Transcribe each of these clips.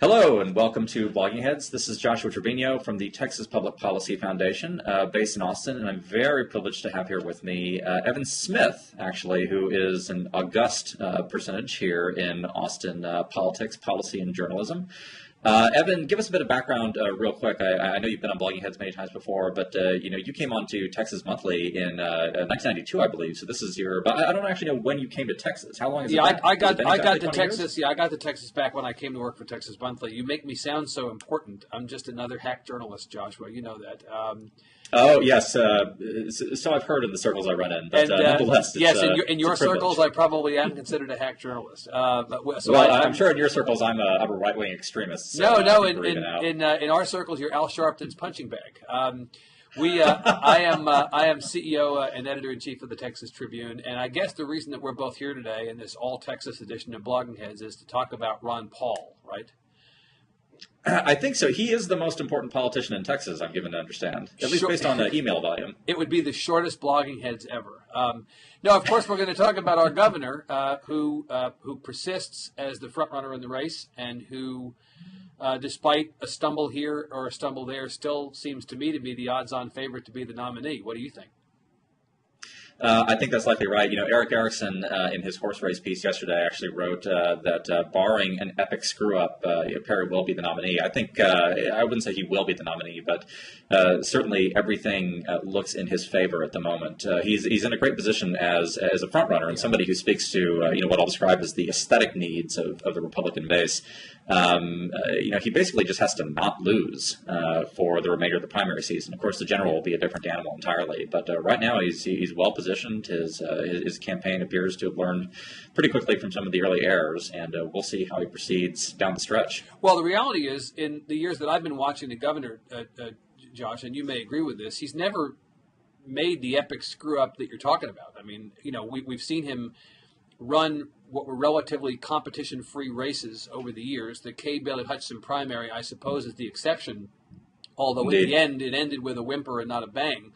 Hello and welcome to Blogging Heads. This is Joshua Trevino from the Texas Public Policy Foundation based in Austin, and I'm very privileged to have here with me Evan Smith, actually, who is an august personage here in Austin politics, policy, and journalism. Evan, give us a bit of background real quick. I know you've been on Blogging Heads many times before, but you came on to Texas Monthly in 1992, I believe. So this is your. But I don't actually know when you came to Texas. How long has it been? I got to Texas. Yeah, I got to Texas back when I came to work for Texas Monthly. You make me sound so important. I'm just another hack journalist, Joshua. You know that. Oh yes, so I've heard in the circles I run in, but nonetheless, yes, in your circles, I probably am considered a hack journalist. I'm sure in your circles, I'm a right-wing extremist. So in our circles, you're Al Sharpton's punching bag. I am CEO and editor-in-chief of the Texas Tribune, and I guess the reason that we're both here today in this all-Texas edition of Blogging Heads is to talk about Ron Paul, right? I think so. He is the most important politician in Texas, I'm given to understand, at least based on the email volume. It would be the shortest Blogging Heads ever. No, of course, we're going to talk about our governor, who persists as the front runner in the race, and who, despite a stumble here or a stumble there, still seems to me to be the odds-on favorite to be the nominee. What do you think? I think that's likely right. Eric Erickson, in his horse race piece yesterday, actually wrote that barring an epic screw-up, Perry will be the nominee. I think I wouldn't say he will be the nominee, but certainly everything looks in his favor at the moment. He's in a great position as a front runner and somebody who speaks to what I'll describe as the aesthetic needs of the Republican base. He basically just has to not lose for the remainder of the primary season. Of course, the general will be a different animal entirely, but right now he's well positioned. His campaign appears to have learned pretty quickly from some of the early errors, and we'll see how he proceeds down the stretch. Well, the reality is, in the years that I've been watching the governor, Josh, and you may agree with this, he's never made the epic screw-up that you're talking about. I mean, we've seen him run what were relatively competition-free races over the years. The Kay Bailey Hutchinson primary, I suppose, is the exception, although Indeed. In the end it ended with a whimper and not a bang.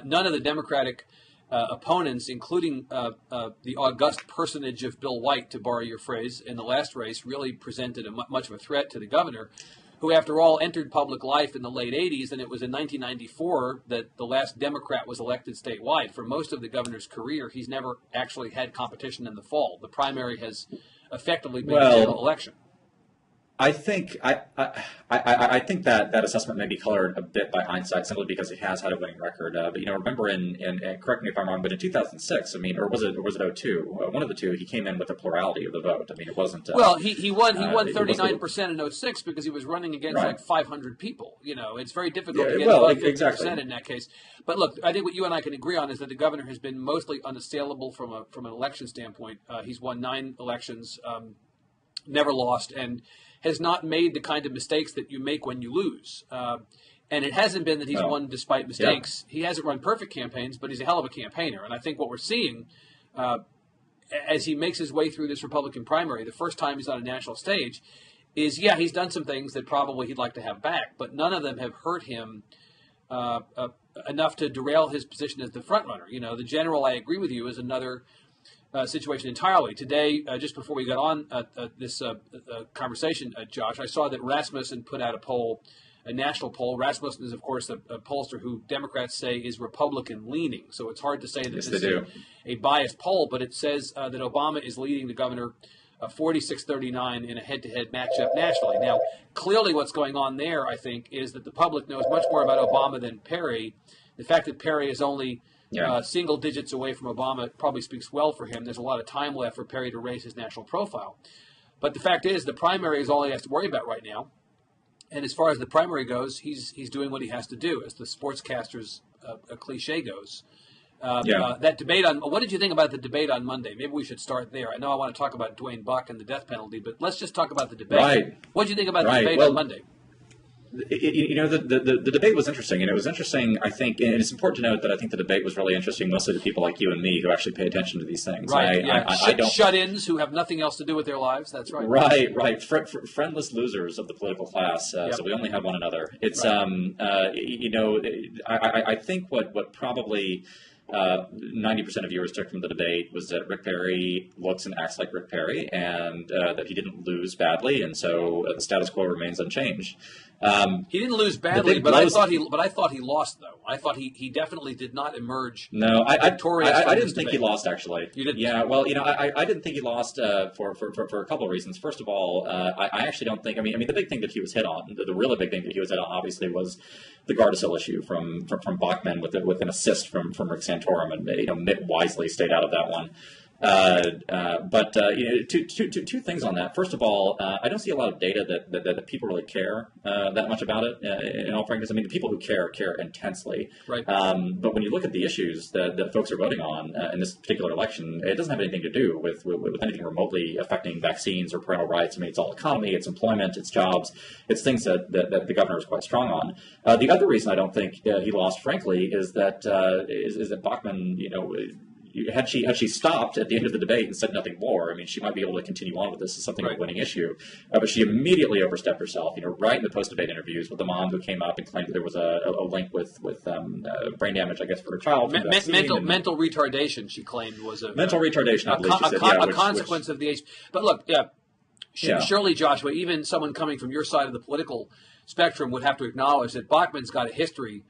None of the Democratic opponents, including the august personage of Bill White, to borrow your phrase, in the last race, really presented much of a threat to the governor, who, after all, entered public life in the late 80s, and it was in 1994 that the last Democrat was elected statewide. For most of the governor's career, he's never actually had competition in the fall. The primary has effectively been a general election. I think I think that assessment may be colored a bit by hindsight, simply because he has had a winning record. But remember in correct me if I'm wrong, but in 2006, or was it 02? One of the two, he came in with a plurality of the vote. I mean, it wasn't. He won 39% in 06 because he was running against like 500 people. It's very difficult to get above 50% in that case. But look, I think what you and I can agree on is that the governor has been mostly unassailable from an election standpoint. He's won 9 elections, never lost, and has not made the kind of mistakes that you make when you lose. And it hasn't been that he's won despite mistakes. Yeah. He hasn't run perfect campaigns, but he's a hell of a campaigner. And I think what we're seeing as he makes his way through this Republican primary, the first time he's on a national stage, is, he's done some things that probably he'd like to have back, but none of them have hurt him enough to derail his position as the front runner. The general, I agree with you, is another situation entirely. Today, just before we got on this conversation, Josh, I saw that Rasmussen put out a national poll. Rasmussen is, of course, a pollster who Democrats say is Republican-leaning, so it's hard to say that this is a biased poll, but it says that Obama is leading the governor 46-39 in a head-to-head matchup nationally. Now, clearly what's going on there, I think, is that the public knows much more about Obama than Perry. The fact that Perry is only single digits away from Obama probably speaks well for him. There's a lot of time left for Perry to raise his national profile. But the fact is, the primary is all he has to worry about right now. And as far as the primary goes, he's doing what he has to do, as the sportscaster's cliche goes. That debate what did you think about the debate on Monday? Maybe we should start there. I know I want to talk about Duane Buck and the death penalty, but let's just talk about the debate. Right. What did you think about the debate on Monday? The debate was interesting, and it was interesting, I think, and it's important to note that I think the debate was really interesting mostly to people like you and me who actually pay attention to these things. Right, I don't shut-ins who have nothing else to do with their lives, that's right. Right. Friendless losers of the political class, so we only have one another. It's, I think what probably 90% of viewers took from the debate was that Rick Perry looks and acts like Rick Perry, and that he didn't lose badly, and so the status quo remains unchanged. He didn't lose badly, but I thought he lost, though. I thought he definitely did not emerge. No, victorious. I didn't think he lost, actually. You didn't? Yeah, well, I didn't think he lost for a couple of reasons. First of all, I actually don't think. I mean, the big thing that he was hit on, the really big thing that he was hit on, obviously, was the Gardasil issue from Bachmann with an assist from Rick Santorum, and Mitt wisely stayed out of that one. But two things on that. First of all, I don't see a lot of data that people really care that much about it. In all frankness, I mean, the people who care intensely. Right. But when you look at the issues that folks are voting on in this particular election, it doesn't have anything to do with anything remotely affecting vaccines or parental rights. I mean, it's all economy, it's employment, it's jobs, it's things that the governor is quite strong on. The other reason I don't think he lost, frankly, is that Bachmann, had she stopped at the end of the debate and said nothing more, I mean, she might be able to continue on with this as something of a winning issue. But she immediately overstepped herself, right in the post-debate interviews with the mom who came up and claimed that there was a link with brain damage, I guess, for her child. Mental retardation, she claimed, was a mental retardation. I believe she said, a consequence of the age. But look, surely, Joshua, even someone coming from your side of the political spectrum would have to acknowledge that Bachmann's got a history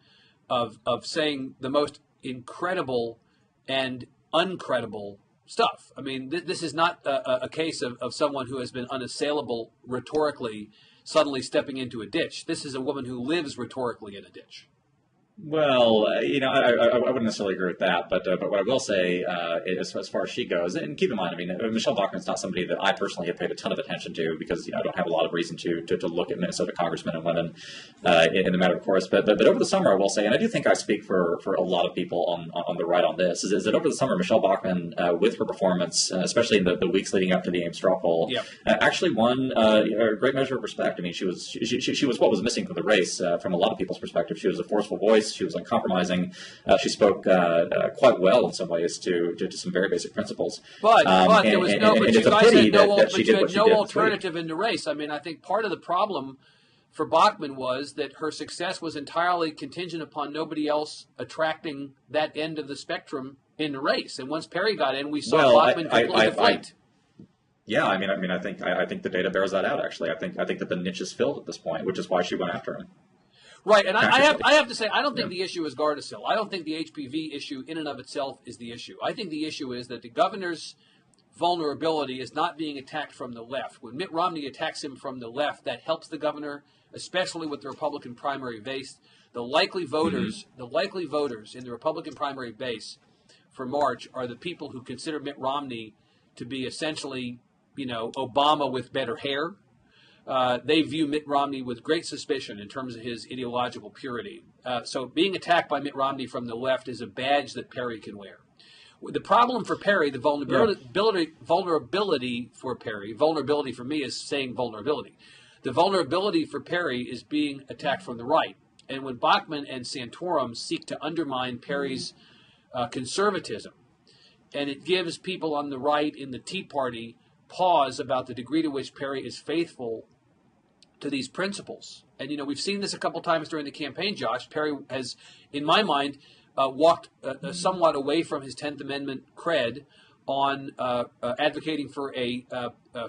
of saying the most incredible and uncredible stuff. I mean, this is not a case of someone who has been unassailable rhetorically suddenly stepping into a ditch. This is a woman who lives rhetorically in a ditch. Well, I wouldn't necessarily agree with that, but what I will say is, as far as she goes, and keep in mind, I mean, Michelle Bachmann's not somebody that I personally have paid a ton of attention to because I don't have a lot of reason to look at Minnesota congressmen and women in the matter of course. But over the summer, I will say, and I do think I speak for a lot of people on the right on this, is that over the summer, Michelle Bachmann, with her performance, especially in the weeks leading up to the Ames straw poll, actually won a great measure of respect. I mean, she was what was missing from the race from a lot of people's perspective. She was a forceful voice. She was uncompromising. She spoke quite well in some ways to some very basic principles. But there was no alternative in in the race. I mean, I think part of the problem for Bachmann was that her success was entirely contingent upon nobody else attracting that end of the spectrum in the race. And once Perry got in, we saw Bachmann completely deflate. Yeah, I mean, I think the data bears that out. Actually, I think that the niche is filled at this point, which is why she went after him. Right, and I have to say, I don't think the issue is Gardasil. I don't think the HPV issue in and of itself is the issue. I think the issue is that the governor's vulnerability is not being attacked from the left. When Mitt Romney attacks him from the left, that helps the governor, especially with the Republican primary base. The likely voters in the Republican primary base for March are the people who consider Mitt Romney to be essentially, Obama with better hair. They view Mitt Romney with great suspicion in terms of his ideological purity. So being attacked by Mitt Romney from the left is a badge that Perry can wear. The problem for Perry, the vulnerability for Perry, vulnerability for me is saying vulnerability. The vulnerability for Perry is being attacked from the right. And when Bachmann and Santorum seek to undermine Perry's conservatism, and it gives people on the right in the Tea Party pause about the degree to which Perry is faithful to these principles. And, we've seen this a couple times during the campaign, Josh. Perry has, in my mind, walked somewhat away from his 10th Amendment cred on advocating for a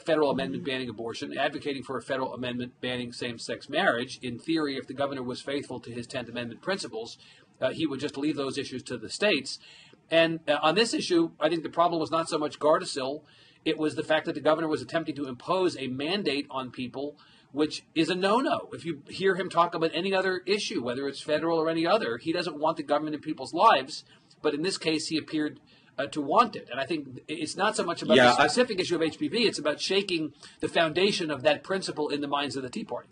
federal amendment banning abortion, advocating for a federal amendment banning same-sex marriage. In theory, if the governor was faithful to his 10th Amendment principles, he would just leave those issues to the states. And on this issue, I think the problem was not so much Gardasil. It was the fact that the governor was attempting to impose a mandate on people, which is a no-no. If you hear him talk about any other issue, whether it's federal or any other, he doesn't want the government in people's lives. But in this case, he appeared to want it. And I think it's not so much about the specific issue of HPV. It's about shaking the foundation of that principle in the minds of the Tea Party.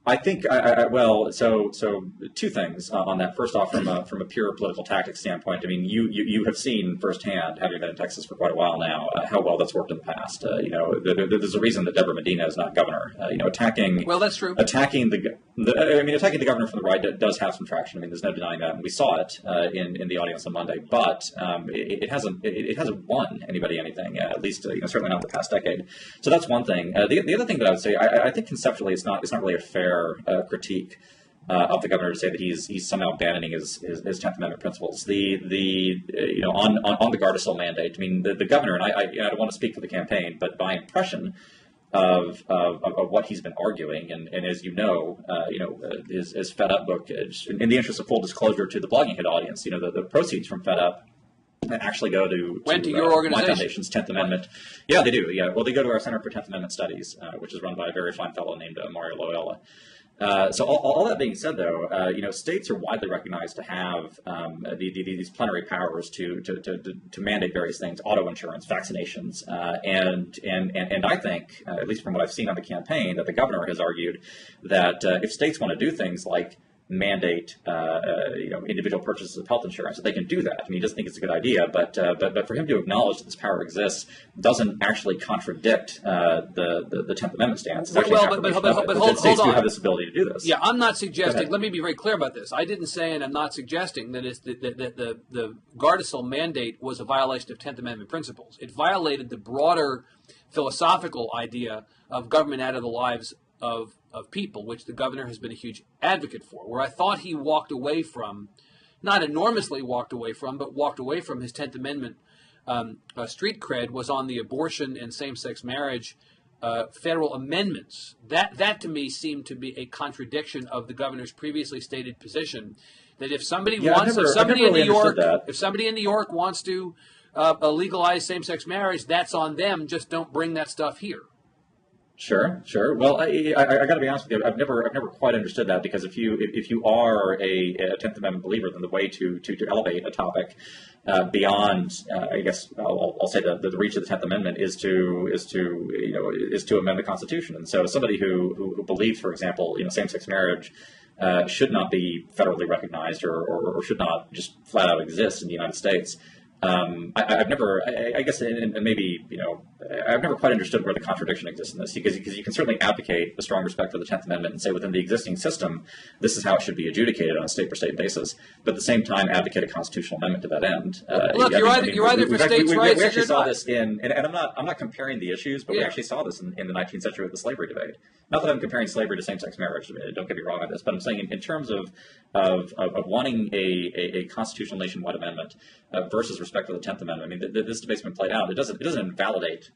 I think, so two things on that. First off, from a pure political tactics standpoint, I mean, you have seen firsthand, having been in Texas for quite a while now, how well that's worked in the past. There's a reason that Deborah Medina is not governor. Attacking. Well, that's true. Attacking the governor from the right does have some traction. I mean, there's no denying that, and we saw it in the audience on Monday. But it hasn't won anybody anything. At least certainly not in the past decade. So that's one thing. The other thing that I would say, I think conceptually, it's not really a fair critique of the governor to say that he's somehow abandoning his 10th Amendment principles. On the Gardasil mandate, I mean, the governor, and I don't want to speak for the campaign, but my impression of what he's been arguing, and as you know, his Fed Up book, in the interest of full disclosure to the Blogging Hit audience, the proceeds from Fed Up actually go to your organization. My foundation's 10th Amendment. Yeah, they do. Yeah, well, they go to our Center for 10th Amendment Studies, which is run by a very fine fellow named Mario Loyola. So all that being said, though, states are widely recognized to have these plenary powers to mandate various things: auto insurance, vaccinations, and I think, at least from what I've seen on the campaign, that the governor has argued that if states want to do things like mandate individual purchases of health insurance, that they can do that. I mean, he doesn't think it's a good idea, but for him to acknowledge that this power exists doesn't actually contradict the 10th Amendment stance. But hold on. Do have this ability to do this. Yeah, I'm not suggesting. Let me be very clear about this. I didn't say, and I'm not suggesting that the Gardasil mandate was a violation of 10th Amendment principles. It violated the broader philosophical idea of government out of the lives of people, which the governor has been a huge advocate for, where I thought he walked away from, not enormously walked away from, but walked away from his 10th Amendment street cred was on the abortion and same-sex marriage federal amendments. That to me seemed to be a contradiction of the governor's previously stated position that if somebody if somebody in New York wants to legalize same-sex marriage, that's on them. Just don't bring that stuff here. Sure. Well, I got to be honest with you. I've never quite understood that, because if you are a 10th Amendment believer, then the way to elevate a topic beyond, I guess I'll say the reach of the 10th Amendment is to amend the Constitution. And so somebody who believes, for example, same-sex marriage should not be federally recognized or should not just flat out exist in the United States. I've never, I guess, and maybe, I've never quite understood where the contradiction exists in this, because you can certainly advocate a strong respect for the 10th Amendment and say within the existing system, this is how it should be adjudicated on a state-for-state basis, but at the same time advocate a constitutional amendment to that end. Look, you're either for states' rights. We actually saw this and I'm not comparing the issues, but we actually saw this in the 19th century with the slavery debate. Not that I'm comparing slavery to same-sex marriage. Don't get me wrong on this, but I'm saying in terms of wanting a constitutional nationwide amendment versus respect for the 10th Amendment. I mean, this debate's been played out. It doesn't invalidate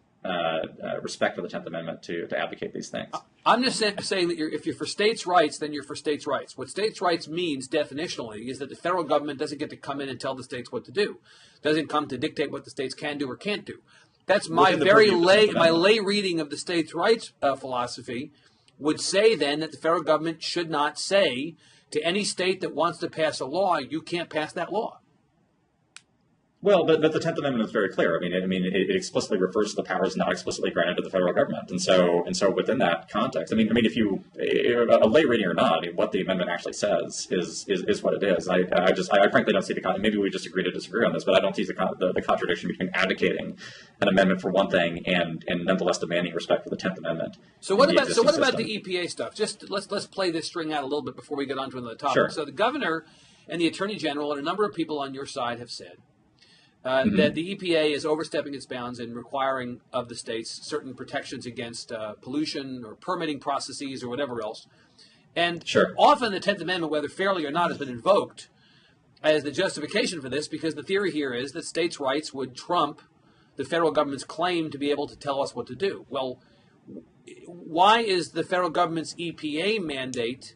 respect for the 10th Amendment to advocate these things. I'm just saying that if you're for states' rights, then you're for states' rights. What states' rights means definitionally is that the federal government doesn't get to come in and tell the states what to do. Doesn't come to dictate what the states can do or can't do. That's my lay reading of the states' rights philosophy would say then that the federal government should not say to any state that wants to pass a law, you can't pass that law. Well, but the 10th Amendment is very clear. I mean, it explicitly refers to the powers not explicitly granted to the federal government, and so within that context, I mean, if you a lay reading or not, I mean, what the amendment actually says is what it is. I frankly don't see maybe we just agree to disagree on this, but I don't see the contradiction between advocating an amendment for one thing and nonetheless demanding respect for the 10th Amendment. So what about the EPA stuff? Just let's play this string out a little bit before we get on to another topic. Sure. So the governor and the attorney general and a number of people on your side have said that the EPA is overstepping its bounds in requiring of the states certain protections against pollution or permitting processes or whatever else. And often the 10th Amendment, whether fairly or not, has been invoked as the justification for this, because the theory here is that states' rights would trump the federal government's claim to be able to tell us what to do. Well, why is the federal government's EPA mandate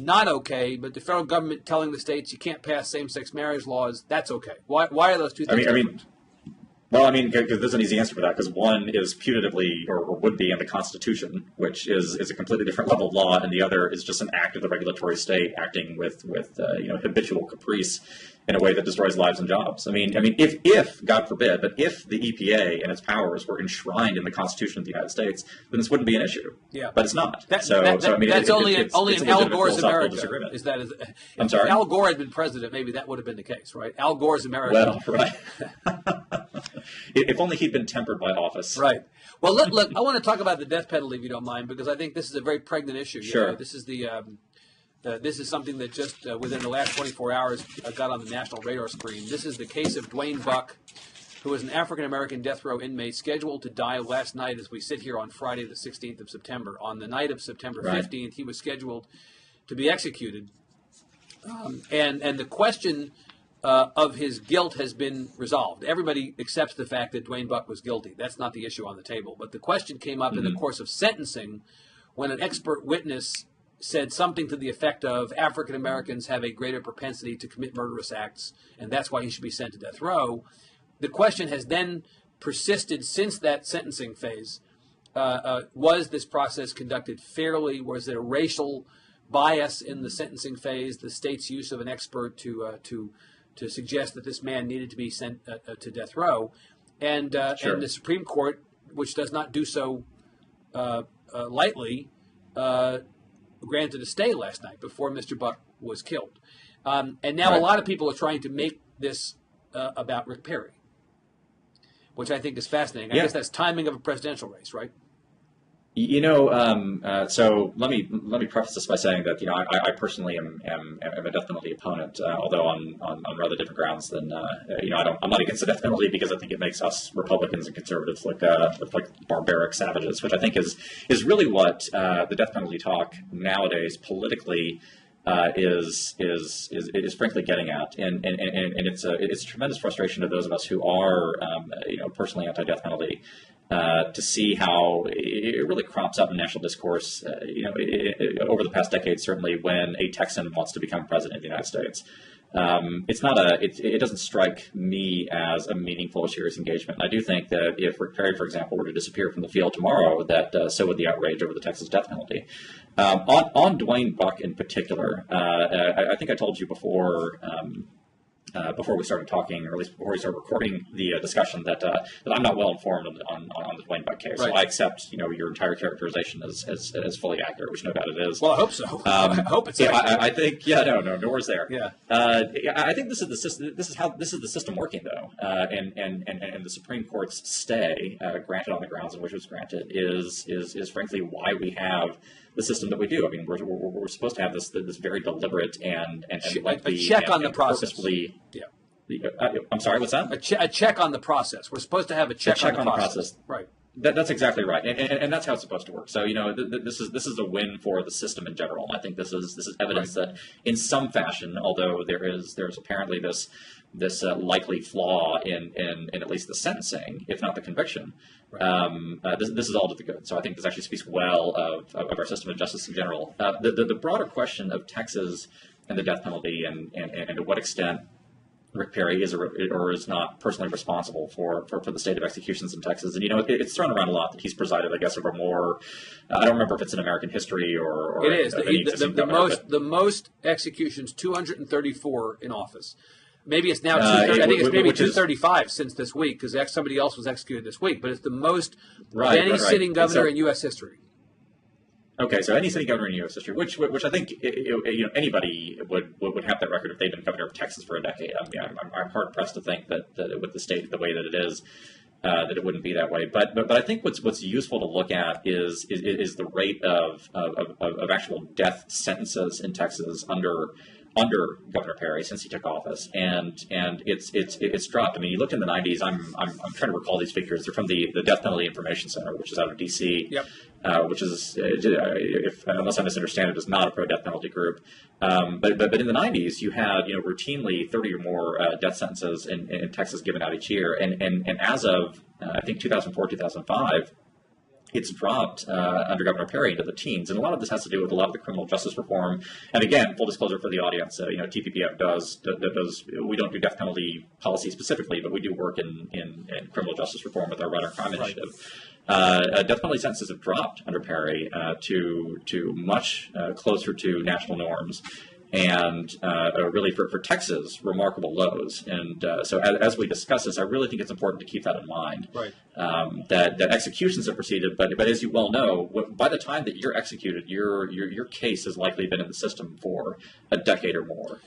not okay, but the federal government telling the states you can't pass same-sex marriage laws, that's okay? Why are those two things different? Because there's an easy answer for that, because one is putatively or would be in the Constitution, which is a completely different level of law, and the other is just an act of the regulatory state acting with habitual caprice in a way that destroys lives and jobs. I mean, if God forbid, but if the EPA and its powers were enshrined in the Constitution of the United States, then this wouldn't be an issue. Yeah, but it's not. That's only in Al Gore's America. I'm sorry. If Al Gore had been president, maybe that would have been the case, right? Al Gore's America. Well, right. If only he'd been tempered by office. Right. Well, look, I want to talk about the death penalty, if you don't mind, because I think this is a very pregnant issue. Sure. This is something that just within the last 24 hours got on the national radar screen. This is the case of Duane Buck, who was an African-American death row inmate scheduled to die last night as we sit here on Friday, the 16th of September. On the night of September 15th, he was scheduled to be executed. And the question of his guilt has been resolved. Everybody accepts the fact that Duane Buck was guilty. That's not the issue on the table. But the question came up in the course of sentencing when an expert witness said something to the effect of African Americans have a greater propensity to commit murderous acts, and that's why he should be sent to death row. The question has then persisted since that sentencing phase. Was this process conducted fairly? Was there racial bias in the sentencing phase? The state's use of an expert to suggest that this man needed to be sent to death row, and the Supreme Court, which does not do so lightly, granted a stay last night before Mr. Buck was killed. And now a lot of people are trying to make this about Rick Perry, which I think is fascinating. I guess that's timing of a presidential race, right? So let me preface this by saying that I personally am a death penalty opponent, although on rather different grounds than I'm not against the death penalty because I think it makes us Republicans and conservatives look like barbaric savages, which I think is really what the death penalty talk nowadays politically is frankly getting at, and it's a tremendous frustration to those of us who are personally anti-death penalty. To see how it really crops up in national discourse, over the past decade, certainly when a Texan wants to become president of the United States. It doesn't strike me as a meaningful or serious engagement. I do think that if Rick Perry, for example, were to disappear from the field tomorrow, that so would the outrage over the Texas death penalty. On Duane Buck in particular, I think I told you before we started talking, or at least before we started recording the discussion, that I'm not well informed on the Duane Buck case. Right. So I accept your entire characterization as fully accurate, which no doubt it is. Well, I hope so. I hope it's. I think no worries there. Yeah. I think this is the system. This is the system working though, and the Supreme Court's stay, granted on the grounds in which it was granted, is frankly why we have the system that we do. I mean, we're supposed to have this very deliberate and a check on the process. Yeah. I'm sorry, what's that? A check on the process. We're supposed to have a check on the process. Right. That's exactly right, and that's how it's supposed to work. So this is a win for the system in general. And I think this is evidence that in some fashion, although there's apparently this likely flaw in at least the sentencing, if not the conviction. Right. This is all to the good. So I think this actually speaks well of our system of justice in general. The broader question of Texas and the death penalty and to what extent Rick Perry is or is not personally responsible for the state of executions in Texas. And it's thrown around a lot that he's presided, I guess, over more. I don't remember if it's in American history or it is the most executions, 234 in office. Maybe it's now 230. I think it's maybe 235 since this week because somebody else was executed this week. But it's the most of any sitting governor in U.S. history. Okay, so any sitting governor in U.S. history, which I think anybody would have that record if they've been governor of Texas for a decade. I mean, I'm hard pressed to think that with the state the way that it is, that it wouldn't be that way. But I think what's useful to look at is the rate of actual death sentences in Texas under Governor Perry since he took office, and it's dropped. I mean, you look in the 90s. I'm trying to recall these figures. They're from the Death Penalty Information Center, which is out of D.C. Yep. Which is, unless I misunderstand it, is not a pro-death penalty group. But in the 90s, you had routinely 30 or more death sentences in Texas given out each year, and as of I think 2004, 2005. It's dropped under Governor Perry into the teens, and a lot of this has to do with a lot of the criminal justice reform. And again, full disclosure for the audience, TPPF does. We don't do death penalty policy specifically, but we do work in criminal justice reform with our Right on Crime initiative. Death penalty sentences have dropped under Perry to much closer to national norms. And really for Texas, remarkable lows. And so as we discuss this, I really think it's important to keep that in mind. Right. That executions have proceeded, but as you well know, by the time that you're executed, your case has likely been in the system for a decade or more.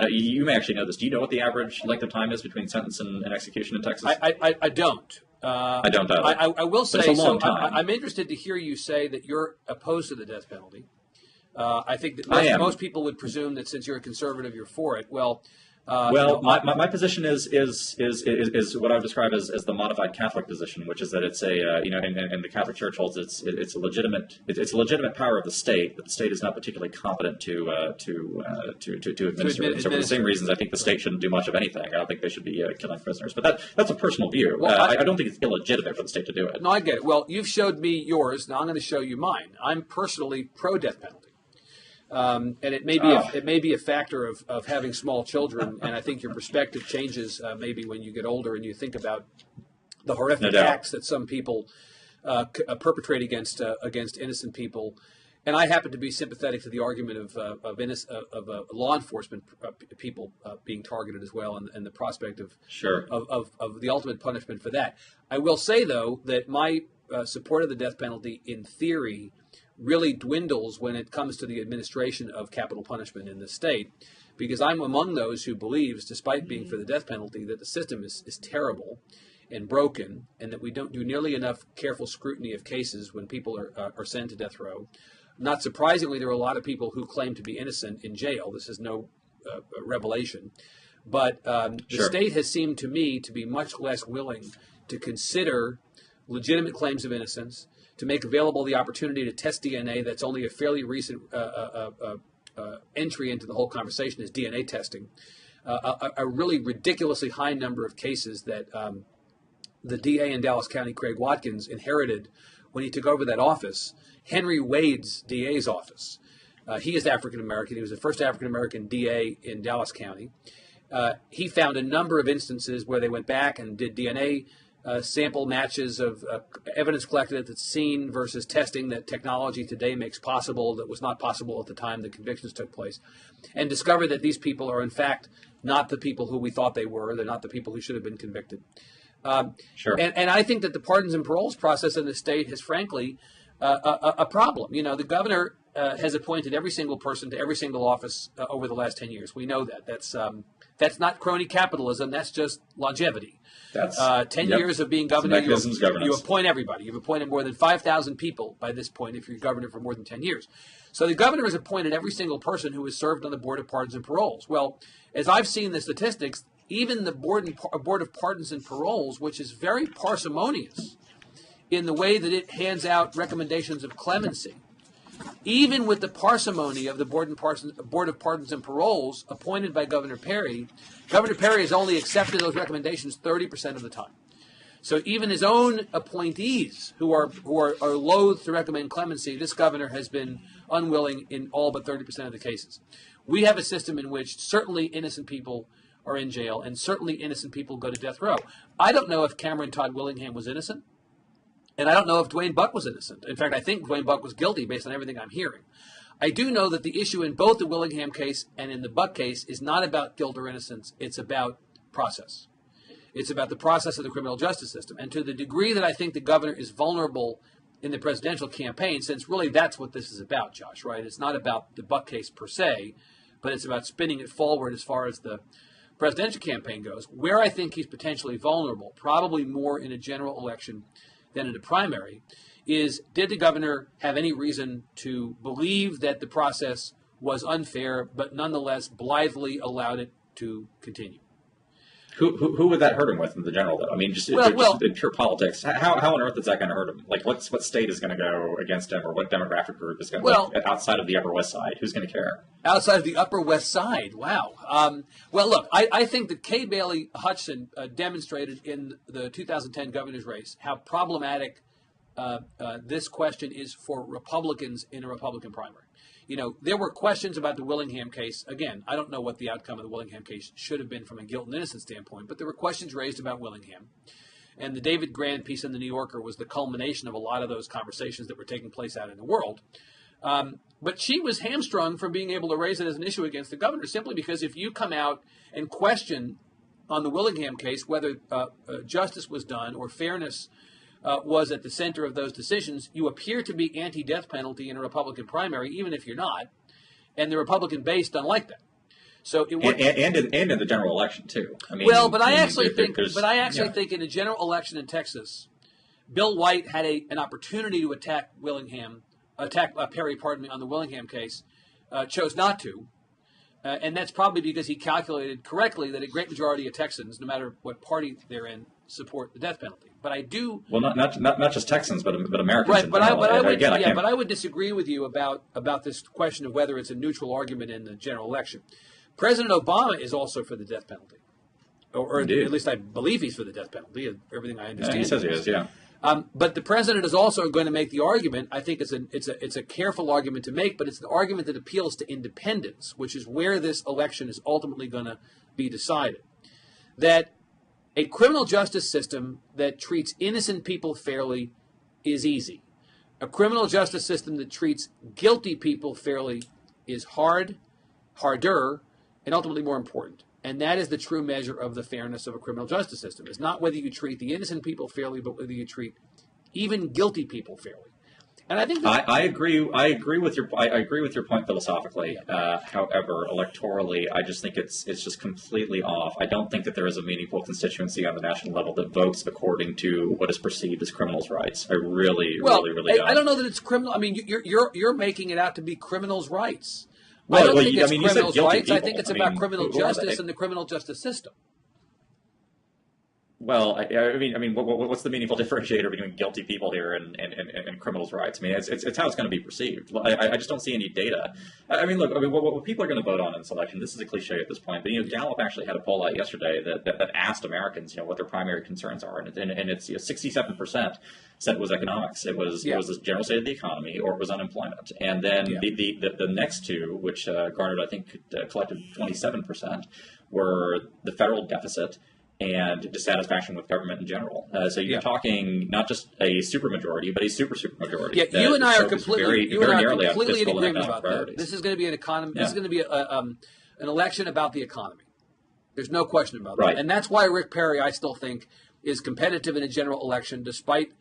You may actually know this. Do you know what the average length of time is between sentence and execution in Texas? I don't. I don't either. I will say, it's a long time. I'm interested to hear you say that you're opposed to the death penalty. I think that most people would presume that since you're a conservative, you're for it. Well, My position is what I would describe as the modified Catholic position, which is that it's and the Catholic Church holds it's a legitimate power of the state, but the state is not particularly competent to administer it. So for the same reasons, I think the state shouldn't do much of anything. I don't think they should be killing prisoners. But that's a personal view. Well, I don't think it's illegitimate for the state to do it. No, I get it. Well, you've showed me yours. Now I'm going to show you mine. I'm personally pro-death penalty. And it may be a factor of having small children, and I think your perspective changes maybe when you get older and you think about the horrific acts that some people perpetrate against innocent people. And I happen to be sympathetic to the argument of law enforcement people being targeted as well, and the prospect of the ultimate punishment for that. I will say though that my support of the death penalty, in theory, really dwindles when it comes to the administration of capital punishment in the state, because I'm among those who believes, despite being for the death penalty, that the system is terrible and broken, and that we don't do nearly enough careful scrutiny of cases when people are sent to death row. Not surprisingly, there are a lot of people who claim to be innocent in jail. This is no revelation. But the state has seemed to me to be much less willing to consider legitimate claims of innocence, to make available the opportunity to test DNA. That's only a fairly recent entry into the whole conversation is DNA testing. A really ridiculously high number of cases that the DA in Dallas County, Craig Watkins, inherited when he took over that office, Henry Wade's DA's office. He is African-American. He was the first African-American DA in Dallas County. He found a number of instances where they went back and did DNA sample matches of evidence collected at the scene versus testing that technology today makes possible that was not possible at the time the convictions took place, and discovered that these people are in fact not the people who we thought they were. They're not the people who should have been convicted. And I think that the pardons and paroles process in the state has frankly a problem. You know, the governor has appointed every single person to every single office over the last 10 years. We know that. That's not crony capitalism. That's just longevity. That's 10 years of being governor. You appoint everybody. You've appointed more than 5,000 people by this point if you're governor for more than 10 years. So the governor has appointed every single person who has served on the Board of Pardons and Paroles. Well, as I've seen the statistics, even the Board of Pardons and Paroles, which is very parsimonious in the way that it hands out recommendations of clemency, even with the parsimony of the Board of Pardons and Paroles appointed by Governor Perry has only accepted those recommendations 30% of the time. So even his own appointees, who are loath to recommend clemency, this governor has been unwilling in all but 30% of the cases. We have a system in which certainly innocent people are in jail, and certainly innocent people go to death row. I don't know if Cameron Todd Willingham was innocent, and I don't know if Duane Buck was innocent. In fact, I think Duane Buck was guilty based on everything I'm hearing. I do know that the issue in both the Willingham case and in the Buck case is not about guilt or innocence. It's about process. It's about the process of the criminal justice system. And to the degree that I think the governor is vulnerable in the presidential campaign, since really that's what this is about, Josh, right? It's not about the Buck case per se, but it's about spinning it forward as far as the presidential campaign goes. Where I think he's potentially vulnerable, probably more in a general election than in a primary, is did the governor have any reason to believe that the process was unfair, but nonetheless blithely allowed it to continue? Who would that hurt him with in the general, though? I mean, just in pure politics, how on earth is that going to hurt him? Like, what state is going to go against him, or what demographic group is going to, outside of the Upper West Side? Who's going to care? Outside of the Upper West Side, wow. Well, look, I think that Kay Bailey Hutchinson demonstrated in the 2010 governor's race how problematic this question is for Republicans in a Republican primary. You know, there were questions about the Willingham case. Again, I don't know what the outcome of the Willingham case should have been from a guilt and innocence standpoint, but there were questions raised about Willingham. And the David Grand piece in the New Yorker was the culmination of a lot of those conversations that were taking place out in the world. But she was hamstrung from being able to raise it as an issue against the governor, simply because if you come out and question on the Willingham case whether justice was done or fairness was at the center of those decisions, you appear to be anti-death penalty in a Republican primary, even if you're not, and the Republican base don't like that. So it would, and in the general election too. I mean, I actually think in a general election in Texas, Bill White had an opportunity to attack Perry, on the Willingham case, chose not to, And that's probably because he calculated correctly that a great majority of Texans, no matter what party they're in, support the death penalty. But I do not just Texans, but Americans. Right, but I would disagree with you about this question of whether it's a neutral argument in the general election. President Obama is also for the death penalty, or at least I believe he's for the death penalty. Everything I understand, he says he is. Yeah. But the president is also going to make the argument. I think it's a careful argument to make, but it's an argument that appeals to independents, which is where this election is ultimately going to be decided. That a criminal justice system that treats innocent people fairly is easy. A criminal justice system that treats guilty people fairly is harder, and ultimately more important. And that is the true measure of the fairness of a criminal justice system. It's not whether you treat the innocent people fairly, but whether you treat even guilty people fairly. And I think I agree with your point philosophically. However, electorally, I just think it's just completely off. I don't think that there is a meaningful constituency on the national level that votes according to what is perceived as criminals' rights. I really don't. I don't know that it's criminal. I mean, you're making it out to be criminals' rights. Well, I don't think it's criminals' rights. People. I think it's about criminal justice and the criminal justice system. Well, I mean, what's the meaningful differentiator between guilty people here and criminals' rights? I mean, it's how it's going to be perceived. I just don't see any data. I mean, look, what people are going to vote on in this election, this is a cliche at this point, but Gallup actually had a poll out yesterday that asked Americans, what their primary concerns are, and it's 67% said it was economics, it was the general state of the economy, or it was unemployment, and then the next two, which garnered, I think, collected 27%, were the federal deficit and dissatisfaction with government in general. So you're talking not just a supermajority, but a super majority. Yeah, you and I are completely in agreement about that. This is going to be an economy. This is going to be an election about the economy. There's no question about that, and that's why Rick Perry, I still think, is competitive in a general election, despite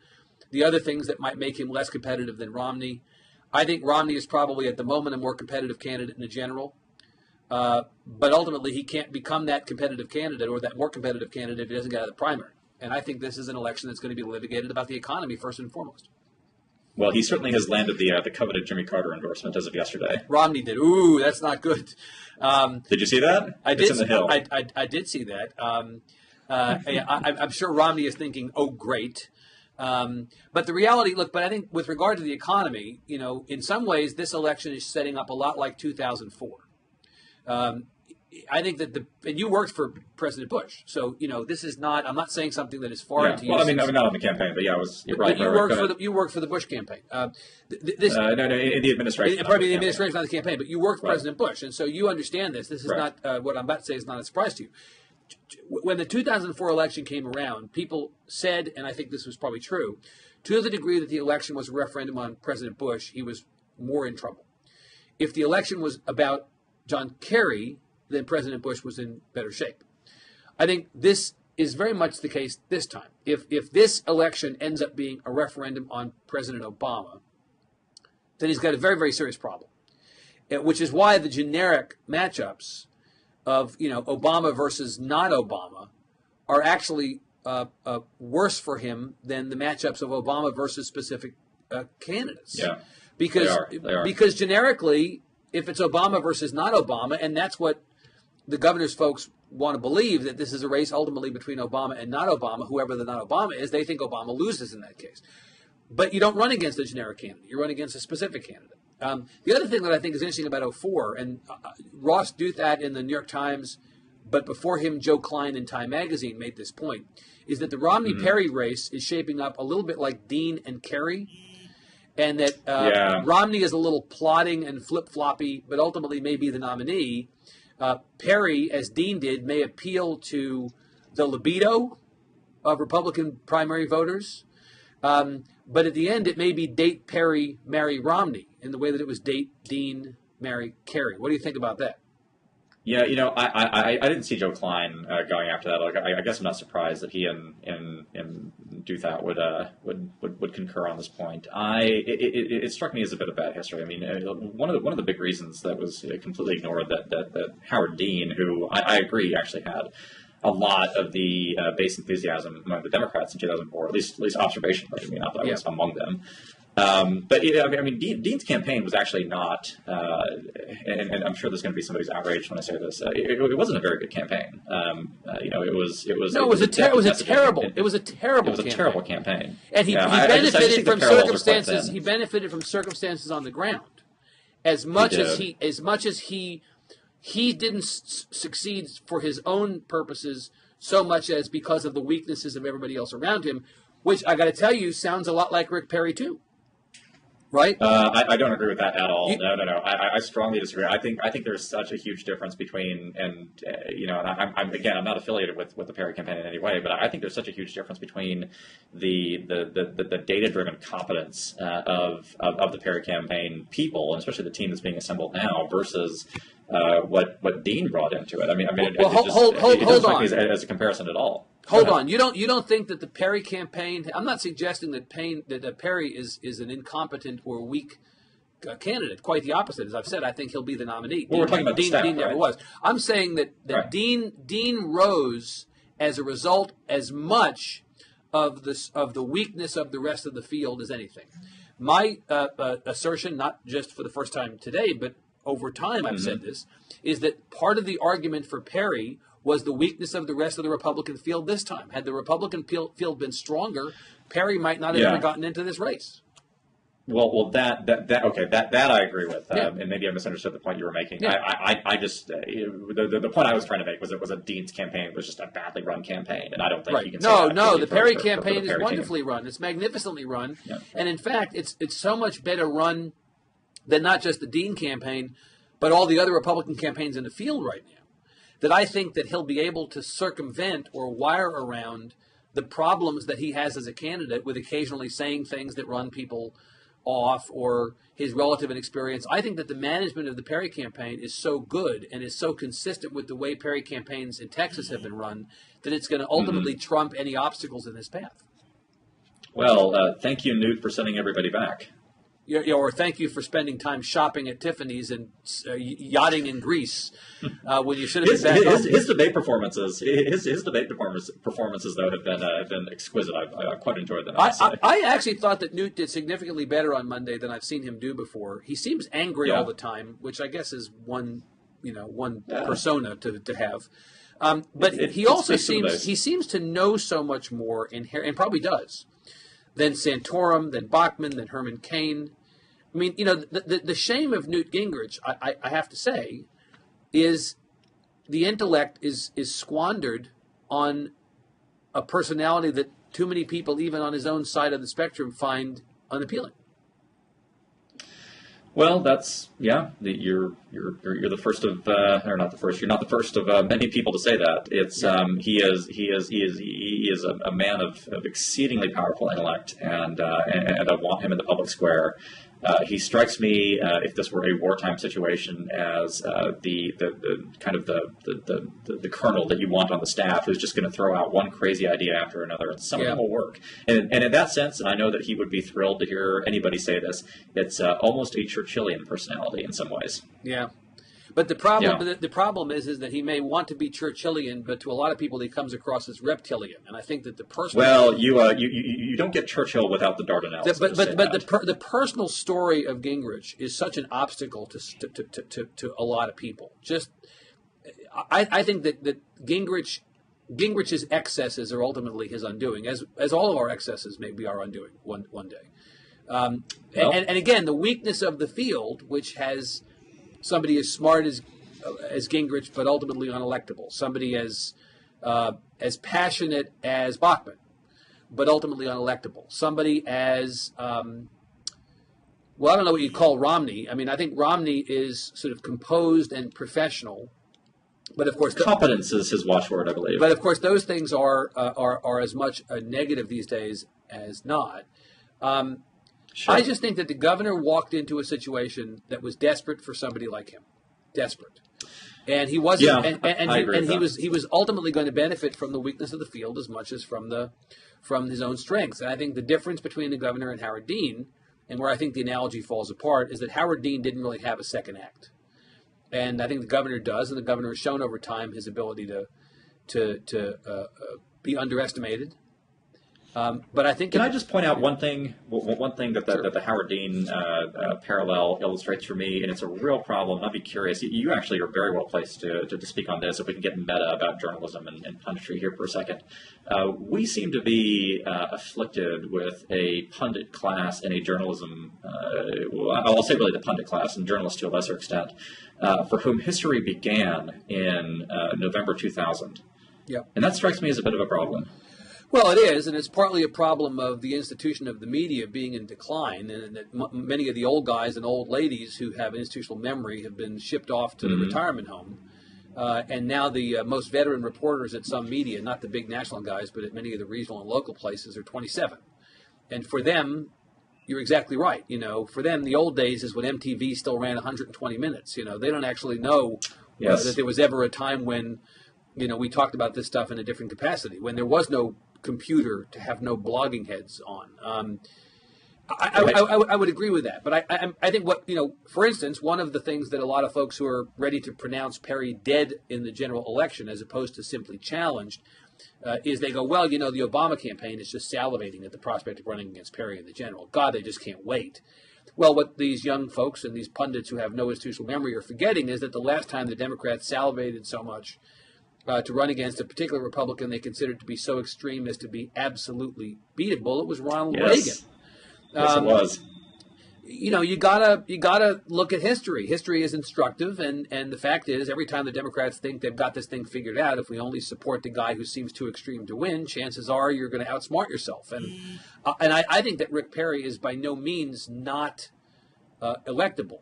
the other things that might make him less competitive than Romney. I think Romney is probably at the moment a more competitive candidate in the general. But ultimately, he can't become that competitive candidate or that more competitive candidate if he doesn't get out of the primary. And I think this is an election that's going to be litigated about the economy first and foremost. Well, he certainly has landed the coveted Jimmy Carter endorsement as of yesterday. Romney did. Ooh, that's not good. Did you see that? It's in the Hill. I did see that. I'm sure Romney is thinking, oh, great. But the reality, but I think with regard to the economy, in some ways, this election is setting up a lot like 2004. I think that and you worked for President Bush, so this is not. I'm not saying something that is foreign to you. Well, I'm not on the campaign, but you're right. But you worked for the Bush campaign. No, in the administration. Probably the administration, not the campaign, but you worked for President Bush, and so you understand this. This is not what I'm about to say is not a surprise to you. When the 2004 election came around, people said, and I think this was probably true, to the degree that the election was a referendum on President Bush, he was more in trouble. If the election was about John Kerry, then President Bush was in better shape. I think this is very much the case this time. If this election ends up being a referendum on President Obama, then he's got a very, very serious problem, which is why the generic matchups of Obama versus not Obama are actually worse for him than the matchups of Obama versus specific candidates. Yeah, because they are. Because generically, if it's Obama versus not Obama, and that's what the governor's folks want to believe, that this is a race ultimately between Obama and not Obama, whoever the not Obama is, they think Obama loses in that case. But you don't run against a generic candidate. You run against a specific candidate. The other thing that I think is interesting about 2004, and Ross Douthat in the New York Times, but before him, Joe Klein in Time Magazine made this point, is that the Romney-Perry race is shaping up a little bit like Dean and Kerry, and that Romney is a little plodding and flip-floppy, but ultimately may be the nominee. Perry, as Dean did, may appeal to the libido of Republican primary voters. But at the end, it may be date Perry, marry Romney, in the way that it was date Dean, marry Kerry. What do you think about that? Yeah, I didn't see Joe Klein going after that. I guess I'm not surprised that he and Douthat would concur on this point. It struck me as a bit of bad history. I mean, one of the big reasons that was completely ignored that Howard Dean, who I agree actually had a lot of the base enthusiasm among the Democrats in 2004, at least observationally. I mean, not that I was among them. But I mean, Dean's campaign was actually not, and I'm sure there's going to be somebody who's outraged when I say this. It wasn't a very good campaign. It was a terrible campaign. And he benefited from circumstances. He benefited from circumstances on the ground, as much as he didn't succeed for his own purposes so much as because of the weaknesses of everybody else around him, which I got to tell you sounds a lot like Rick Perry too. Right? I don't agree with that at all. No. I strongly disagree. I think there's such a huge difference between, and I'm not affiliated with the Perry campaign in any way, but I think there's such a huge difference between the data-driven competence of the Perry campaign people, and especially the team that's being assembled now, versus what Dean brought into it. It doesn't strike me as a comparison at all. Hold on. You don't think that the Perry campaign? I'm not suggesting that Perry is an incompetent or weak candidate. Quite the opposite. As I've said, I think he'll be the nominee. Well, we're talking about Dean. Staff, Dean never was. I'm saying that right. Dean rose as a result as much of the weakness of the rest of the field as anything. My assertion, not just for the first time today, but over time, I've said this, is that part of the argument for Perry was the weakness of the rest of the Republican field this time. Had the Republican field been stronger, Perry might not have ever gotten into this race. Well, that I agree with, and maybe I misunderstood the point you were making. Yeah. I just the point I was trying to make was it was a Dean's campaign was just a badly run campaign, and I don't think you can say that. No, the Perry campaign is wonderfully run. It's magnificently run, and in fact, it's so much better run than not just the Dean campaign, but all the other Republican campaigns in the field right now, that I think that he'll be able to circumvent or wire around the problems that he has as a candidate with occasionally saying things that run people off or his relative inexperience. I think that the management of the Perry campaign is so good and is so consistent with the way Perry campaigns in Texas have been run that it's going to ultimately trump any obstacles in his path. Well, thank you, Newt, for sending everybody back. Or thank you for spending time shopping at Tiffany's and yachting in Greece when you should have been back. His debate performances, though, have been exquisite. I quite enjoyed them. I actually thought that Newt did significantly better on Monday than I've seen him do before. He seems angry all the time, which I guess is one persona to have. But he also seems to know so much more and probably does, than Santorum, than Bachmann, than Herman Cain. I mean, the shame of Newt Gingrich, I have to say, is the intellect is squandered on a personality that too many people, even on his own side of the spectrum, find unappealing. Well, you're the first of, or not the first. You're not the first of many people to say that. It's he is a man of exceedingly powerful intellect, and I want him in the public square. He strikes me, if this were a wartime situation, as the colonel that you want on the staff, who's just going to throw out one crazy idea after another, and some of them will work. And in that sense, and I know that he would be thrilled to hear anybody say this, it's almost a Churchillian personality in some ways. Yeah. But the problem is that he may want to be Churchillian, but to a lot of people he comes across as reptilian. And I think that the personal you don't get Churchill without the Dardanelles. But the personal story of Gingrich is such an obstacle to a lot of people. I think that Gingrich's excesses are ultimately his undoing, as all of our excesses may be our undoing one day. And again, the weakness of the field, which has somebody as smart as Gingrich, but ultimately unelectable. Somebody as passionate as Bachmann, but ultimately unelectable. Somebody as, I don't know what you'd call Romney. I mean, I think Romney is sort of composed and professional, but of course, competence is his watchword, I believe. But of course, those things are as much a negative these days as not. Sure. I just think that the governor walked into a situation that was desperate for somebody like him, desperate, and he wasn't. He was ultimately going to benefit from the weakness of the field as much as from his own strengths. And I think the difference between the governor and Howard Dean, and where I think the analogy falls apart, is that Howard Dean didn't really have a second act, and I think the governor does, and the governor has shown over time his ability to be underestimated. But I think can I just point out one thing? One thing that the Howard Dean parallel illustrates for me, and it's a real problem. I'd be curious. You actually are very well placed to speak on this. If we can get meta about journalism and punditry here for a second, we seem to be afflicted with a pundit class in a journalism. I'll say really the pundit class and journalists to a lesser extent, for whom history began in November 2000. Yep. And that strikes me as a bit of a problem. Well, it is, and it's partly a problem of the institution of the media being in decline, and that many of the old guys and old ladies who have institutional memory have been shipped off to the retirement home. And now the most veteran reporters at some media, not the big national guys, but at many of the regional and local places, are 27. And for them, you're exactly right. For them, the old days is when MTV still ran 120 minutes. They don't actually know that there was ever a time when, we talked about this stuff in a different capacity, when there was no computer to have no blogging heads on. I would agree with that, but I think for instance, one of the things that a lot of folks who are ready to pronounce Perry dead in the general election as opposed to simply challenged is they go, well, the Obama campaign is just salivating at the prospect of running against Perry in the general. God, they just can't wait. Well, what these young folks and these pundits who have no institutional memory are forgetting is that the last time the Democrats salivated so much to run against a particular Republican they considered to be so extreme as to be absolutely beatable, it was Ronald Reagan. Yes, it was. You gotta look at history. History is instructive, and the fact is, every time the Democrats think they've got this thing figured out, if we only support the guy who seems too extreme to win, chances are you're going to outsmart yourself. And I think that Rick Perry is by no means not electable.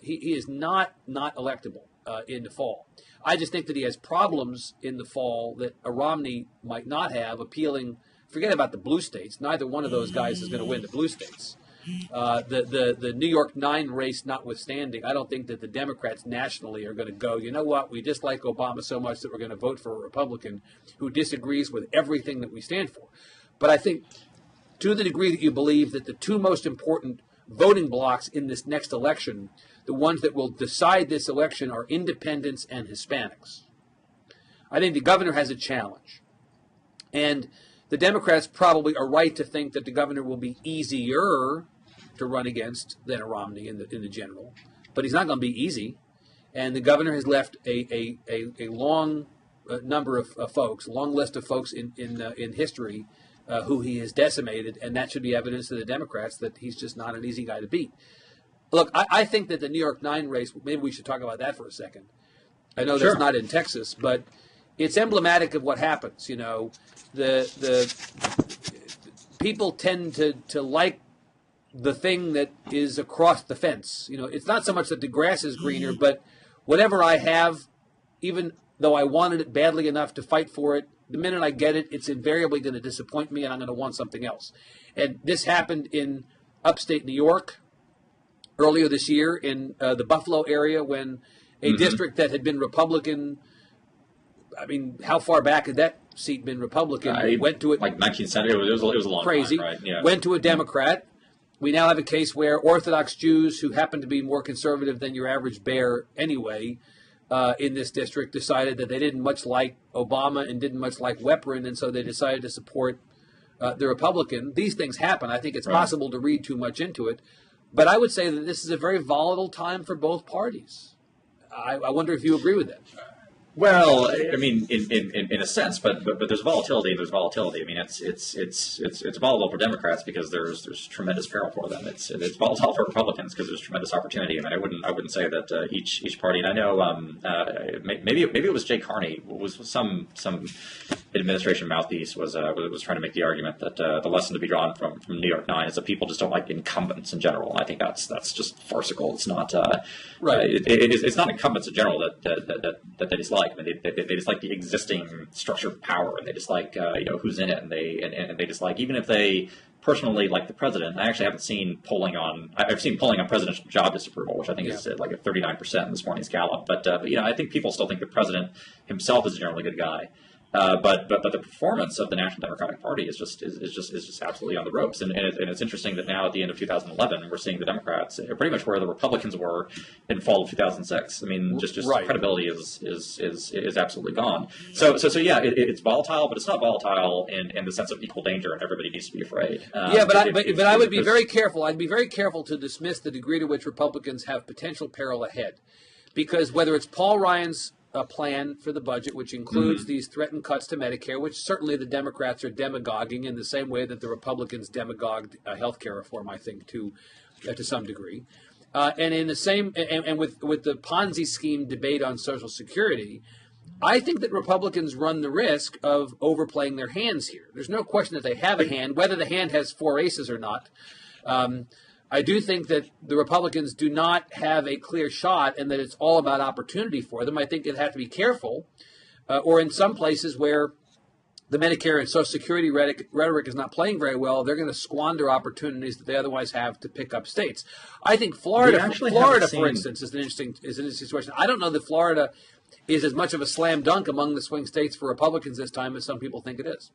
He is not electable in the fall. I just think that he has problems in the fall that a Romney might not have, appealing. Forget about the blue states. Neither one of those guys is going to win the blue states. The New York 9 race notwithstanding, I don't think that the Democrats nationally are going to go, you know what, we dislike Obama so much that we're going to vote for a Republican who disagrees with everything that we stand for. But I think to the degree that you believe that the two most important voting blocks in this next election, the ones that will decide this election, are independents and Hispanics. I think the governor has a challenge. And the Democrats probably are right to think that the governor will be easier to run against than a Romney in the general. But he's not going to be easy. And the governor has left a long number of folks, a long list of folks in history who he has decimated, and that should be evidence to the Democrats that he's just not an easy guy to beat. Look, I think that the New York 9 race, maybe we should talk about that for a second. I know that's not in Texas, but it's emblematic of what happens. The people tend to like the thing that is across the fence. It's not so much that the grass is greener, but whatever I have, even though I wanted it badly enough to fight for it, the minute I get it, it's invariably going to disappoint me, and I'm going to want something else. And this happened in upstate New York earlier this year in the Buffalo area when a district that had been Republican, I mean, how far back had that seat been Republican? Went to it like 19th century. It was a long crazy. Time, right? Yeah. Went to a Democrat. We now have a case where Orthodox Jews who happen to be more conservative than your average bear anyway in this district decided that they didn't much like Obama and didn't much like Weprin, and so they decided to support the Republican. These things happen. I think it's possible to read too much into it. But I would say that this is a very volatile time for both parties. I wonder if you agree with that. Well, I mean, in a sense, but there's volatility. There's volatility. I mean, it's volatile for Democrats because there's tremendous peril for them. It's volatile for Republicans because there's tremendous opportunity. I mean, I wouldn't say that each party. And I know maybe it was Jay Carney was some administration mouthpiece was trying to make the argument that the lesson to be drawn from New York 9 is that people just don't like incumbents in general. And I think that's just farcical. It's not right. It's not incumbents in general that they dislike. I mean, they dislike the existing structure of power. They dislike who's in it, and they dislike even if they personally like the president. I actually haven't seen polling on. I've seen polling on presidential job disapproval, which I think is like at 39% in this morning's Gallup. But I think people still think the president himself is a generally good guy. But the performance of the National Democratic Party is just absolutely on the ropes, and it's interesting that now at the end of 2011 we're seeing the Democrats pretty much where the Republicans were in fall of 2006. I mean, just right. Credibility is absolutely gone. So yeah, it's volatile, but it's not volatile in the sense of equal danger and everybody needs to be afraid. But I would be very careful. I'd be very careful to dismiss the degree to which Republicans have potential peril ahead, because whether it's Paul Ryan's plan for the budget, which includes these threatened cuts to Medicare, which certainly the Democrats are demagoguing in the same way that the Republicans demagogued health care reform, I think, to some degree. And in the same, and with the Ponzi scheme debate on Social Security, I think that Republicans run the risk of overplaying their hands here. There's no question that they have a hand, whether the hand has four aces or not. I do think that the Republicans do not have a clear shot and that it's all about opportunity for them. I think they'd have to be careful, or in some places where the Medicare and Social Security rhetoric is not playing very well, they're going to squander opportunities that they otherwise have to pick up states. I think Florida, for instance, is an interesting situation. I don't know that Florida is as much of a slam dunk among the swing states for Republicans this time as some people think it is.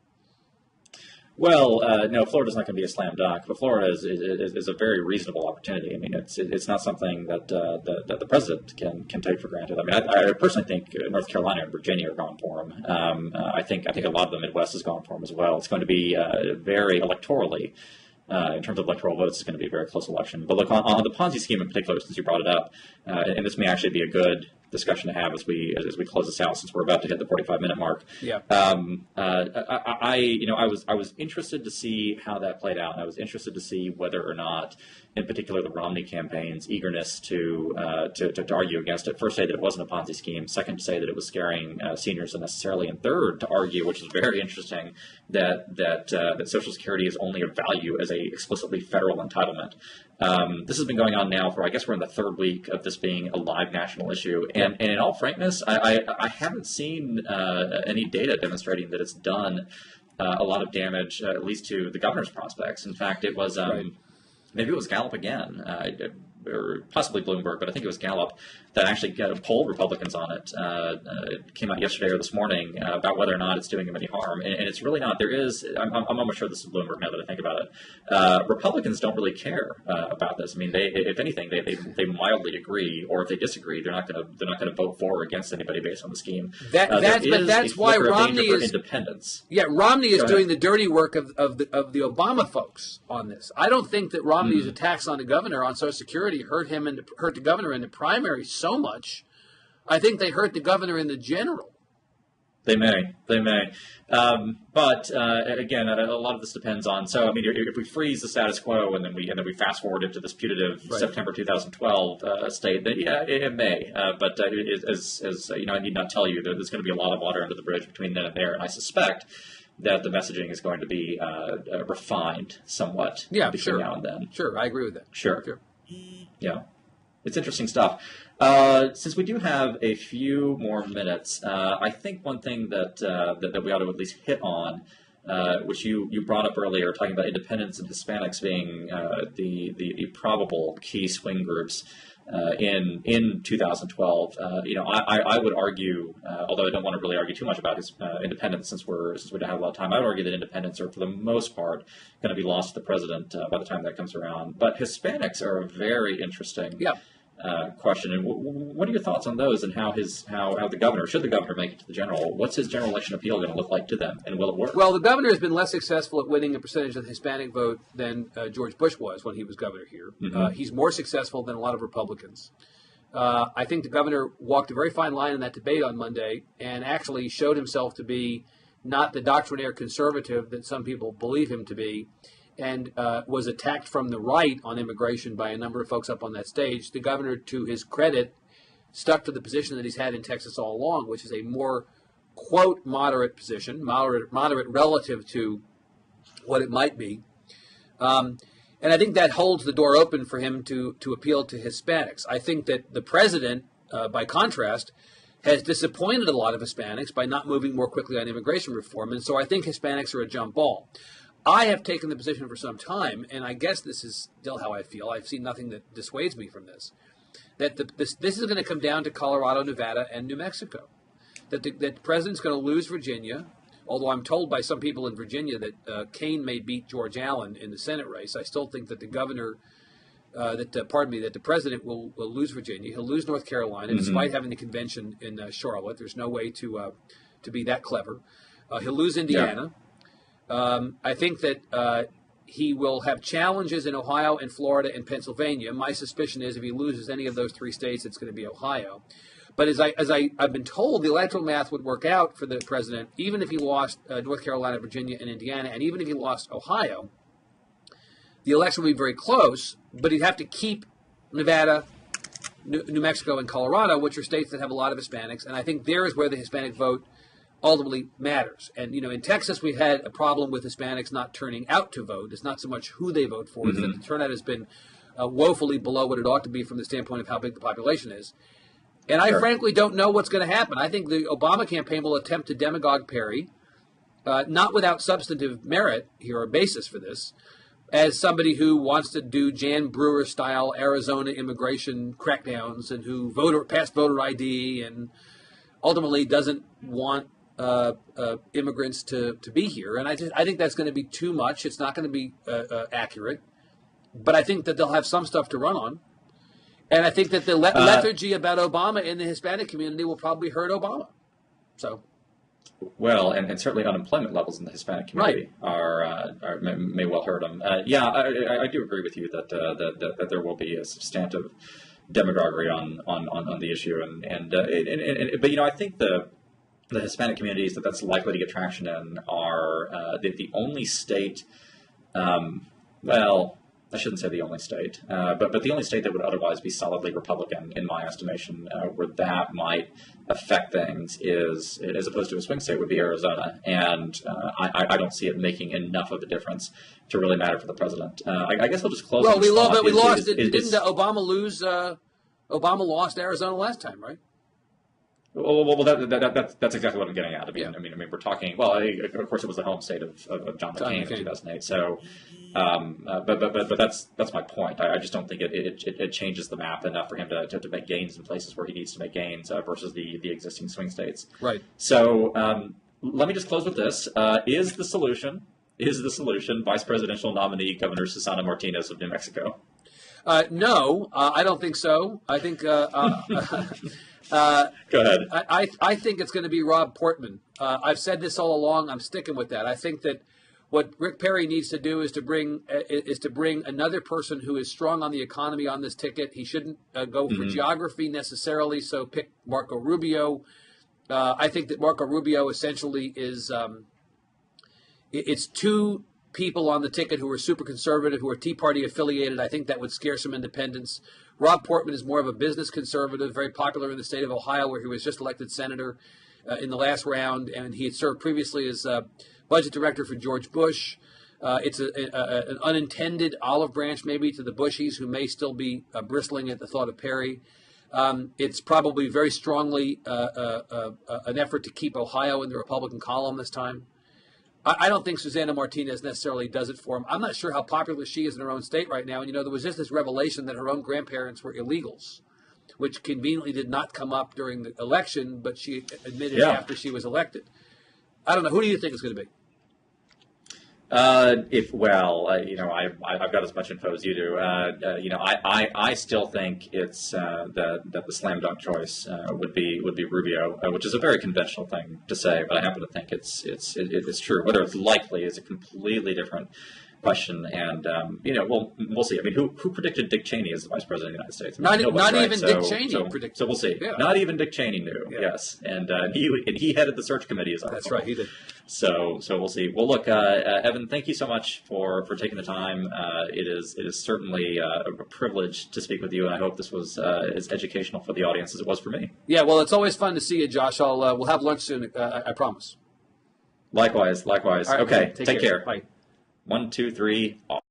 Well, no, Florida's not going to be a slam dunk, but Florida is a very reasonable opportunity. I mean, it's not something that the president can take for granted. I mean, I personally think North Carolina and Virginia are going for him. I think a lot of the Midwest is going for him as well. It's going to be very electorally. In terms of electoral votes, it's going to be a very close election. But look, on the Ponzi scheme in particular, since you brought it up, and this may actually be a good discussion to have as we close this out, since we're about to hit the 45-minute mark. Yeah. I was interested to see how that played out. I was interested to see whether or not, in particular, the Romney campaign's eagerness to argue against it. First, say that it wasn't a Ponzi scheme. Second, to say that it was scaring seniors unnecessarily. And third, to argue, which is very interesting, that Social Security is only of value as a explicitly federal entitlement. This has been going on now for, I guess we're in the third week of this being a live national issue. And in all frankness, I haven't seen any data demonstrating that it's done a lot of damage, at least to the governor's prospects. In fact, it was maybe it was Gallup again, or possibly Bloomberg, but I think it was Gallup that actually polled Republicans on it. It came out yesterday or this morning about whether or not it's doing them any harm, and it's really not. There is, I'm almost sure this is Bloomberg now that I think about it. Republicans don't really care about this. I mean, if anything, they mildly agree, or if they disagree, they're not going to vote for or against anybody based on the scheme. That's why Romney is independence. Yeah, Romney is doing the dirty work of the Obama folks on this. I don't think that Romney's attacks on the governor on Social Security hurt the governor in the primary so much. I think they hurt the governor in the general. They may. But again, a lot of this depends on. So, I mean, if we freeze the status quo and then we fast forward into this putative September 2012 state, then yeah, it may. But as you know, I need not tell you that there's going to be a lot of water under the bridge between then and there, and I suspect that the messaging is going to be refined somewhat between now and then. Sure, I agree with that. Sure. Yeah, it's interesting stuff. Since we do have a few more minutes, I think one thing that we ought to at least hit on, which you brought up earlier, talking about independents and Hispanics being the probable key swing groups in 2012. I would argue, although I don't want to really argue too much about independents since we don't have a lot of time, I would argue that independents are for the most part going to be lost to the president by the time that comes around. But Hispanics are a very interesting question. And what are your thoughts on those, and how the governor, should the governor make it to the general, what's his general election appeal going to look like to them, and will it work? Well, the governor has been less successful at winning a percentage of the Hispanic vote than George Bush was when he was governor here. He's more successful than a lot of Republicans. I think the governor walked a very fine line in that debate on Monday and actually showed himself to be not the doctrinaire conservative that some people believe him to be, and was attacked from the right on immigration by a number of folks up on that stage. The governor, to his credit, stuck to the position that he's had in Texas all along, which is a more, quote, moderate position, moderate relative to what it might be. And I think that holds the door open for him to appeal to Hispanics. I think that the president, by contrast, has disappointed a lot of Hispanics by not moving more quickly on immigration reform, and so I think Hispanics are a jump ball. I have taken the position for some time, and I guess this is still how I feel. I've seen nothing that dissuades me from this, that this is going to come down to Colorado, Nevada, and New Mexico. that the president's going to lose Virginia. Although I'm told by some people in Virginia that Kane may beat George Allen in the Senate race, I still think that the governor, that the president will lose Virginia. He'll lose North Carolina, despite having the convention in Charlotte. There's no way to be that clever. He'll lose Indiana. Yeah. I think that he will have challenges in Ohio and Florida and Pennsylvania. My suspicion is if he loses any of those three states, it's going to be Ohio. But as I've been told, the electoral math would work out for the president, even if he lost North Carolina, Virginia, and Indiana, and even if he lost Ohio, the election would be very close, but he'd have to keep Nevada, New Mexico, and Colorado, which are states that have a lot of Hispanics, and I think there is where the Hispanic vote ultimately matters. And, in Texas, we've had a problem with Hispanics not turning out to vote. It's not so much who they vote for, it's that the turnout has been woefully below what it ought to be from the standpoint of how big the population is. And I frankly don't know what's going to happen. I think the Obama campaign will attempt to demagogue Perry, not without substantive merit here or basis for this, as somebody who wants to do Jan Brewer-style Arizona immigration crackdowns and who passed voter ID and ultimately doesn't want immigrants to be here. And I think that's going to be too much. It's not going to be accurate. But I think that they'll have some stuff to run on. And I think that the lethargy about Obama in the Hispanic community will probably hurt Obama. So, well, and certainly unemployment levels in the Hispanic community may well hurt him. I do agree with you that there will be a substantive demagoguery on the issue, but I think the Hispanic communities that's likely to get traction in are the only state. I shouldn't say the only state, but the only state that would otherwise be solidly Republican, in my estimation, where that might affect things is, as opposed to a swing state, would be Arizona. And I don't see it making enough of a difference to really matter for the president. I guess I'll just close. Well, we lost. Didn't Obama lose? Obama lost Arizona last time, right? Well, that's exactly what I'm getting at. I mean, we're talking. Well, of course, it was the home state of John McCain in 2008. So, but that's my point. I just don't think it changes the map enough for him to make gains in places where he needs to make gains versus the existing swing states. Right. So, let me just close with this: Is the solution Vice Presidential nominee Governor Susana Martinez of New Mexico? No, I don't think so. I think. Go ahead. I think it's going to be Rob Portman. I've said this all along. I'm sticking with that. I think that what Rick Perry needs to do is to bring another person who is strong on the economy on this ticket. He shouldn't go for geography necessarily. So pick Marco Rubio. I think that Marco Rubio essentially is it's two people on the ticket who are super conservative, who are Tea Party affiliated. I think that would scare some independents. Rob Portman is more of a business conservative, very popular in the state of Ohio, where he was just elected senator in the last round, and he had served previously as budget director for George Bush. It's an unintended olive branch maybe to the Bushies, who may still be bristling at the thought of Perry. It's probably very strongly an effort to keep Ohio in the Republican column this time. I don't think Susana Martinez necessarily does it for him. I'm not sure how popular she is in her own state right now. And, there was just this revelation that her own grandparents were illegals, which conveniently did not come up during the election, but she admitted after she was elected. I don't know. Who do you think it's going to be? I've got as much info as you do. I still think it's that the slam dunk choice would be Rubio, which is a very conventional thing to say, but I happen to think it's true. Whether it's likely is a completely different question, and we'll see. I mean, who predicted Dick Cheney as the vice president of the United States? Not even Dick Cheney predicted. So we'll see. Yeah. Not even Dick Cheney knew. Yeah. Yes, and he headed the search committee. That's right. He did. So we'll see. Well, look, Evan, thank you so much for taking the time. It is certainly a privilege to speak with you, and I hope this was as educational for the audience as it was for me. Yeah. Well, it's always fun to see you, Josh. We'll have lunch soon. I promise. Likewise. All right, okay. Take care. Bye. 1, 2, 3. Off.